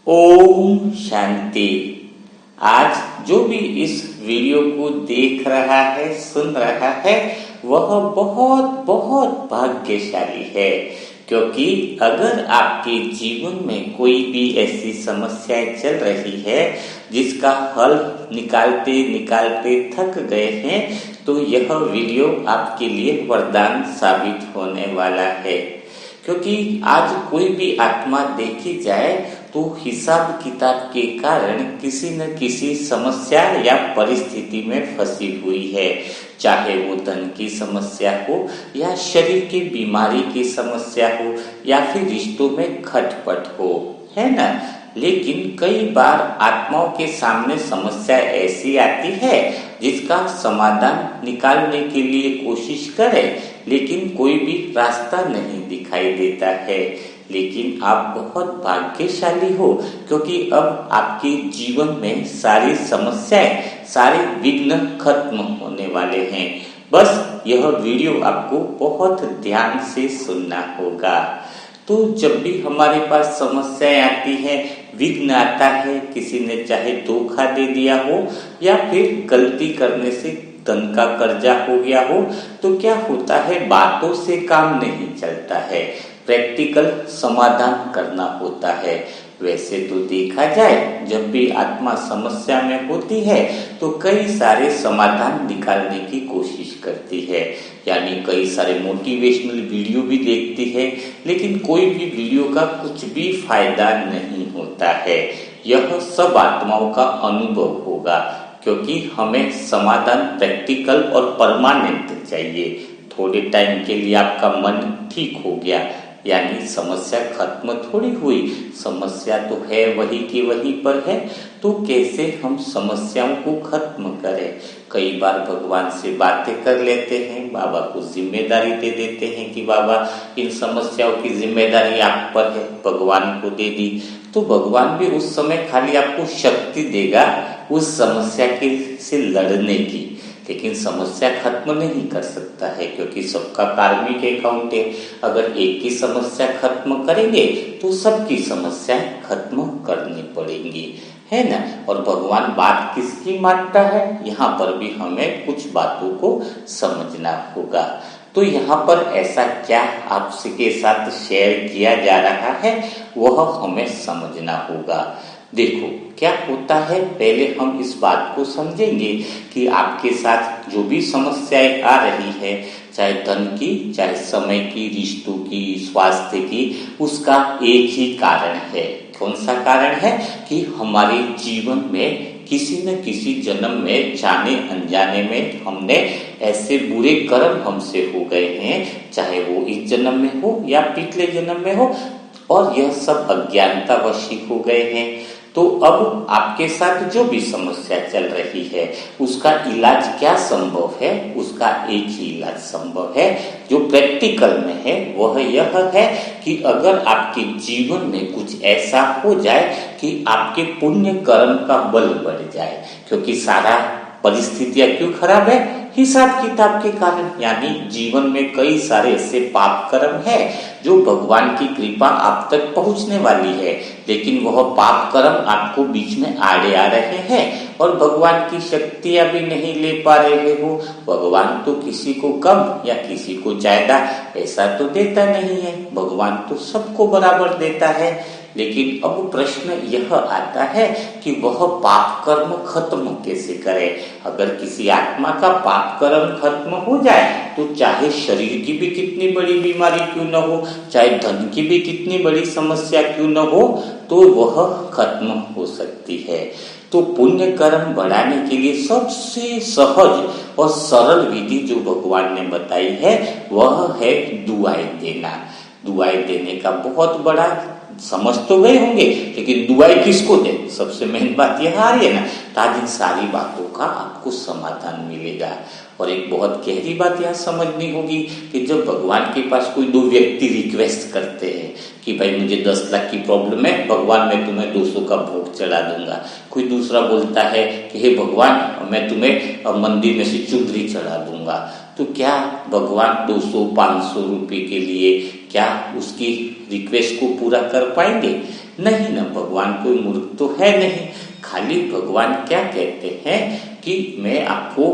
ओम शांति। आज जो भी इस वीडियो को देख रहा है, सुन रहा है, वह बहुत बहुत भाग्यशाली है, क्योंकि अगर आपके जीवन में कोई भी ऐसी समस्याएं चल रही है जिसका हल निकालते निकालते थक गए हैं, तो यह वीडियो आपके लिए वरदान साबित होने वाला है। क्योंकि आज कोई भी आत्मा देखी जाए तो हिसाब किताब के कारण किसी न किसी समस्या या परिस्थिति में फंसी हुई है, चाहे वो धन की समस्या हो या शरीर की बीमारी की समस्या हो या फिर रिश्तों में खटपट हो, है ना। लेकिन कई बार आत्माओं के सामने समस्या ऐसी आती है जिसका समाधान निकालने के लिए कोशिश करे, लेकिन कोई भी रास्ता नहीं दिखाई देता है। लेकिन आप बहुत भाग्यशाली हो, क्योंकि अब आपके जीवन में सारी समस्याएं, सारे विघ्न खत्म होने वाले हैं। बस यह वीडियो आपको बहुत ध्यान से सुनना होगा। तो जब भी हमारे पास समस्याएं आती है, विघ्न आता है, किसी ने चाहे धोखा दे दिया हो या फिर गलती करने से धन का कर्जा हो गया हो, तो क्या होता है, बातों से काम नहीं चलता है, प्रैक्टिकल समाधान करना होता है। वैसे तो देखा जाए, जब भी आत्मा समस्या में होती है तो कई सारे समाधान निकालने की कोशिश करती है, यानी कई सारे मोटिवेशनल वीडियो भी देखती है, लेकिन कोई भी वीडियो का कुछ भी फायदा नहीं होता है। यह सब आत्माओं का अनुभव होगा, क्योंकि हमें समाधान प्रैक्टिकल और परमानेंट चाहिए। थोड़े टाइम के लिए आपका मन ठीक हो गया, यानी समस्या खत्म थोड़ी हुई, समस्या तो है वही की वहीं पर है। तो कैसे हम समस्याओं को खत्म करें? कई बार भगवान से बातें कर लेते हैं, बाबा को जिम्मेदारी दे देते हैं कि बाबा इन समस्याओं की जिम्मेदारी आप पर है, भगवान को दे दी। तो भगवान भी उस समय खाली आपको शक्ति देगा उस समस्या के से लड़ने की, लेकिन समस्या खत्म नहीं कर सकता है, क्योंकि सबका कार्मिक अकाउंट है। अगर एक की समस्या खत्म करेंगे तो सबकी समस्याएं खत्म करनी पड़ेंगी, है ना। और भगवान बात किसकी मानता है, यहाँ पर भी हमें कुछ बातों को समझना होगा। तो यहाँ पर ऐसा क्या आपके साथ शेयर किया जा रहा है, वह हमें समझना होगा। देखो क्या होता है, पहले हम इस बात को समझेंगे कि आपके साथ जो भी समस्याएं आ रही है, चाहे धन की, चाहे समय की, रिश्तों की, स्वास्थ्य की, उसका एक ही कारण है। कौन सा कारण है? कि हमारे जीवन में किसी न किसी जन्म में, जाने अनजाने में, हमने ऐसे बुरे कर्म हमसे हो गए हैं, चाहे वो इस जन्म में हो या पिछले जन्म में हो, और यह सब अज्ञानतावश हो गए हैं। तो अब आपके साथ जो भी समस्या चल रही है, उसका इलाज क्या संभव है? उसका एक ही इलाज संभव है जो प्रैक्टिकल में है, वह यह है कि अगर आपके जीवन में कुछ ऐसा हो जाए कि आपके पुण्य कर्म का बल बढ़ जाए। क्योंकि सारा परिस्थितियां क्यों खराब है? हिसाब किताब के कारण। यानी जीवन में कई सारे ऐसे पाप कर्म है जो भगवान की कृपा आप तक पहुंचने वाली है, लेकिन वह पाप कर्म आपको बीच में आड़े आ रहे हैं और भगवान की शक्तियां भी नहीं ले पा रहे हो। भगवान तो किसी को कम या किसी को ज्यादा ऐसा तो देता नहीं है, भगवान तो सबको बराबर देता है। लेकिन अब प्रश्न यह आता है कि वह पाप कर्म खत्म कैसे करे। अगर किसी आत्मा का पाप कर्म खत्म हो जाए तो चाहे शरीर की भी कितनी बड़ी बीमारी क्यों न हो, चाहे धन की भी कितनी बड़ी समस्या क्यों न हो, तो वह खत्म हो सकती है। तो पुण्य कर्म बढ़ाने के लिए सबसे सहज और सरल विधि जो भगवान ने बताई है, वह है दुआएं देना। दुआएं देने का बहुत बड़ा समझ तो गए होंगे, लेकिन दुआएं किसको दे? सबसे मेन बात यह आ रही है ना, ताकि सारी बातों का आपको समाधान मिलेगा। और एक बहुत गहरी बात यहाँ समझनी होगी कि जब भगवान के पास कोई दो व्यक्ति रिक्वेस्ट करते हैं कि भाई मुझे 10 लाख की प्रॉब्लम है, भगवान मैं तुम्हें 200 का भोग चढ़ा दूंगा। कोई दूसरा बोलता है कि हे भगवान मैं तुम्हें मंदिर में से चुंदरी चढ़ा दूंगा। तो क्या भगवान 200-500 रुपए के लिए क्या उसकी रिक्वेस्ट को पूरा कर पाएंगे? नहीं ना, भगवान कोई मूर्ख तो है नहीं। खाली भगवान क्या कहते हैं कि मैं आपको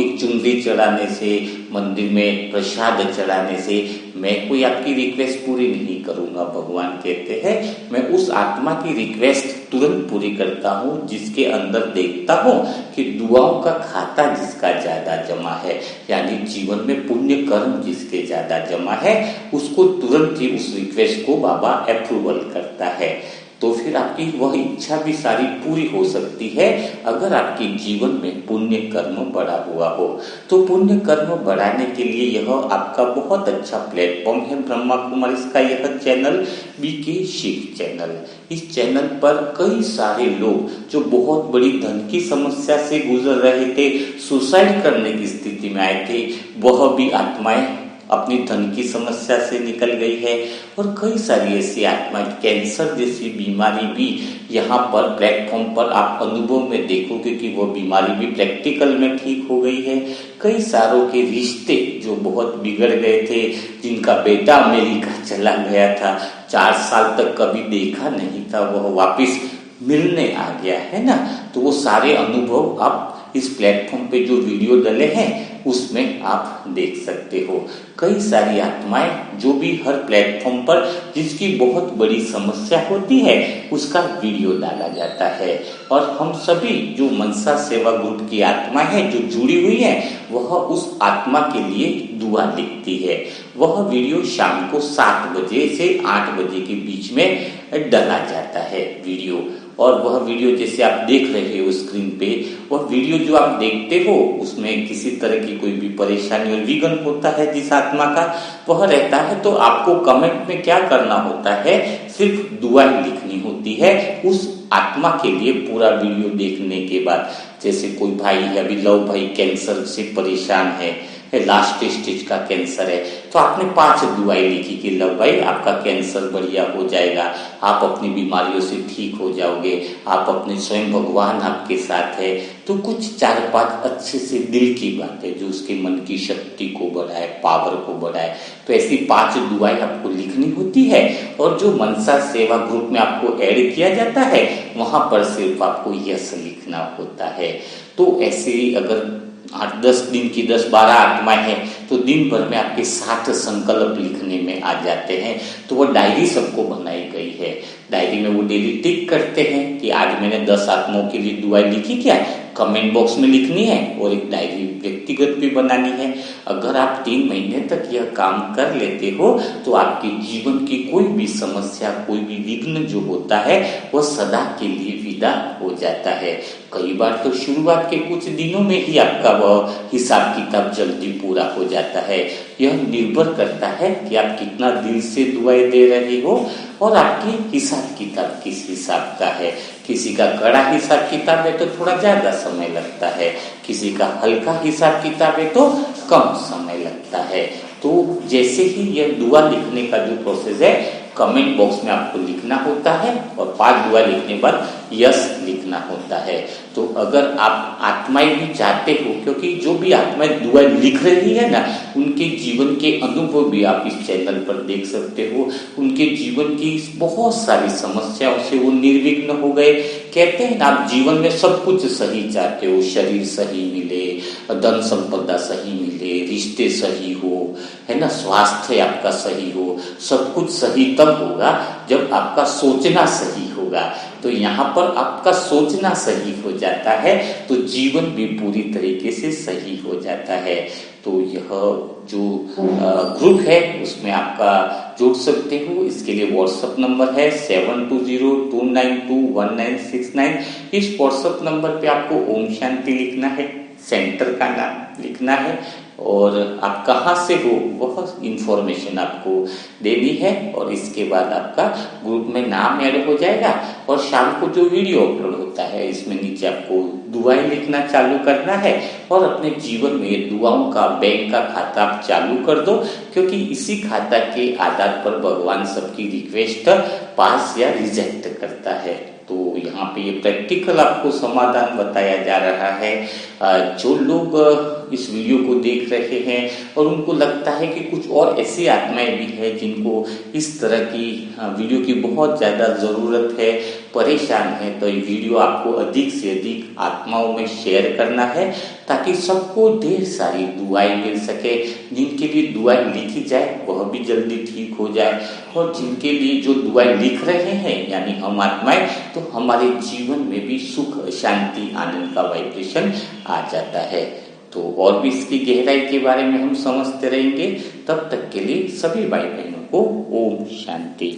एक चुनरी चढ़ाने से, मंदिर में प्रसाद चढ़ाने से मैं कोई आपकी रिक्वेस्ट पूरी नहीं करूंगा। भगवान कहते हैं मैं उस आत्मा की रिक्वेस्ट तुरंत पूरी करता हूँ जिसके अंदर देखता हूँ कि दुआओं का खाता जिसका ज्यादा जमा है, यानी जीवन में पुण्य कर्म जिसके ज्यादा जमा है, उसको तुरंत ही उस रिक्वेस्ट को बाबा अप्रूवल करता है। तो फिर आपकी वह इच्छा भी सारी पूरी हो सकती है अगर आपके जीवन में पुण्य कर्म बढ़ा हुआ हो। तो पुण्य कर्म बढ़ाने के लिए यह आपका बहुत अच्छा प्लेटफॉर्म है ब्रह्मा कुमारी का यह चैनल, बीके शिव चैनल। इस चैनल पर कई सारे लोग जो बहुत बड़ी धन की समस्या से गुजर रहे थे, सुसाइड करने की स्थिति में आए थे, वह भी आत्माएं अपनी धन की समस्या से निकल गई है। और कई सारी ऐसी आत्माएं, कैंसर जैसी बीमारी भी यहाँ पर प्लेटफॉर्म पर आप अनुभव में देखोगे कि वो बीमारी भी प्रैक्टिकल में ठीक हो गई है। कई सारों के रिश्ते जो बहुत बिगड़ गए थे, जिनका बेटा अमेरिका चला गया था, 4 साल तक कभी देखा नहीं था, वह वापिस मिलने आ गया है ना। तो वो सारे अनुभव आप इस प्लेटफॉर्म पे जो वीडियो डले हैं उसमें आप देख सकते हो। कई सारी आत्माएं जो भी हर प्लेटफॉर्म पर जिसकी बहुत बड़ी समस्या होती है उसका वीडियो डाला जाता है। और हम सभी जो मनसा सेवा ग्रुप की आत्मा है जो जुड़ी हुई है, वह उस आत्मा के लिए दुआ लिखती है। वह वीडियो शाम को 7 बजे से 8 बजे के बीच में डाला जाता है वीडियो। और वह वीडियो जैसे आप देख रहे हो स्क्रीन पे, वह वीडियो जो आप देखते हो उसमें किसी तरह की कोई भी परेशानी और विघ्न होता है जिस आत्मा का, वह रहता है तो आपको कमेंट में क्या करना होता है, सिर्फ दुआ लिखनी होती है उस आत्मा के लिए। पूरा वीडियो देखने के बाद, जैसे कोई भाई है, अभी लव भाई कैंसर से परेशान है, लास्ट स्टेज का कैंसर है, तो आपने 5 दुआएं लिखी कि लव भाई आपका कैंसर बढ़िया हो जाएगा, आप अपनी बीमारियों से ठीक हो जाओगे, आप अपने स्वयं भगवान आपके साथ है। तो कुछ 4-5 अच्छे से दिल की बातें जो उसके मन की शक्ति को बढ़ाए, पावर को बढ़ाए, तो ऐसी 5 दुआएं आपको लिखनी होती है। और जो मनसा सेवा ग्रुप में आपको ऐड किया जाता है वहां पर सिर्फ आपको यस लिखना होता है। तो ऐसे अगर 8-10 दिन की 10-12 आत्माएं हैं तो दिन भर में आपके 60 संकल्प लिखने में आ जाते हैं। तो वो डायरी सबको बनाई गई है। डायरी में वो डेली टिक करते हैं कि आज मैंने 10 आत्माओं के लिए दुआएं लिखी, क्या कमेंट बॉक्स में लिखनी है, और एक डायरी व्यक्तिगत भी बनानी है। अगर आप 3 महीने तक यह काम कर लेते हो तो आपके जीवन की कोई भी समस्या, कोई भी विघ्न जो होता है वह सदा के लिए विदा हो जाता है। कई बार तो शुरुआत के कुछ दिनों में ही आपका वह हिसाब किताब जल्दी पूरा हो जाता है। यह निर्भर करता है कि आप कितना दिल से दुआएं दे रहे हो और आपकी हिसाब किताब किस हिसाब का है। किसी का कड़ा हिसाब किताब है तो थोड़ा ज्यादा समय लगता है, किसी का हल्का हिसाब किताब है तो कम समय लगता है। तो जैसे ही यह दुआ लिखने का जो प्रोसेस है, कमेंट बॉक्स में आपको लिखना होता है और 5 दुआ लिखने बाद यस लिखना होता है। तो अगर आप आत्माएं भी चाहते हो, क्योंकि जो भी आत्माएं दुआ लिख रही है ना, उनके जीवन के अनुभव भी आप इस चैनल पर देख सकते हो। उनके जीवन की बहुत सारी समस्याओं से वो निर्विघ्न हो गए। कहते हैं ना, आप जीवन में सब कुछ सही चाहते हो, शरीर सही मिले, धन संपदा सही मिले, रिश्ते सही हो, है ना, स्वास्थ्य आपका सही हो, सब कुछ सही तब होगा जब आपका सोचना सही होगा। तो यहाँ पर आपका सोचना सही हो जाता है तो जीवन भी पूरी तरीके से सही हो जाता है। तो यह जो ग्रुप है उसमें आपका जुड़ सकते हो। इसके लिए व्हाट्सएप नंबर है 7202921969। इस व्हाट्सएप नंबर पे आपको ओम शांति लिखना है, सेंटर का नाम लिखना है और आप कहाँ से हो वह इंफॉर्मेशन आपको देनी है। और इसके बाद आपका ग्रुप में नाम ऐड हो जाएगा। और शाम को जो वीडियो अपलोड होता है इसमें नीचे आपको दुआएं लिखना चालू करना है और अपने जीवन में दुआओं का बैंक का खाता आप चालू कर दो, क्योंकि इसी खाता के आधार पर भगवान सबकी रिक्वेस्ट पास या रिजेक्ट करता है। तो यहाँ पे ये प्रैक्टिकल आपको समाधान बताया जा रहा है। जो लोग इस वीडियो को देख रहे हैं और उनको लगता है कि कुछ और ऐसी आत्माएं भी हैं जिनको इस तरह की वीडियो की बहुत ज़्यादा ज़रूरत है, परेशान है, तो ये वीडियो आपको अधिक से अधिक आत्माओं में शेयर करना है ताकि सबको ढेर सारी दुआएं मिल सके। जिनके लिए दुआएं लिखी जाए वह भी जल्दी ठीक हो जाए, और जिनके लिए जो दुआएं लिख रहे हैं यानी हम आत्माएं, तो हमारे जीवन में भी सुख, शांति, आनंद का वाइब्रेशन आ जाता है। तो और भी इसकी गहराई के बारे में हम समझते रहेंगे। तब तक के लिए सभी भाई बहनों को ओम शांति।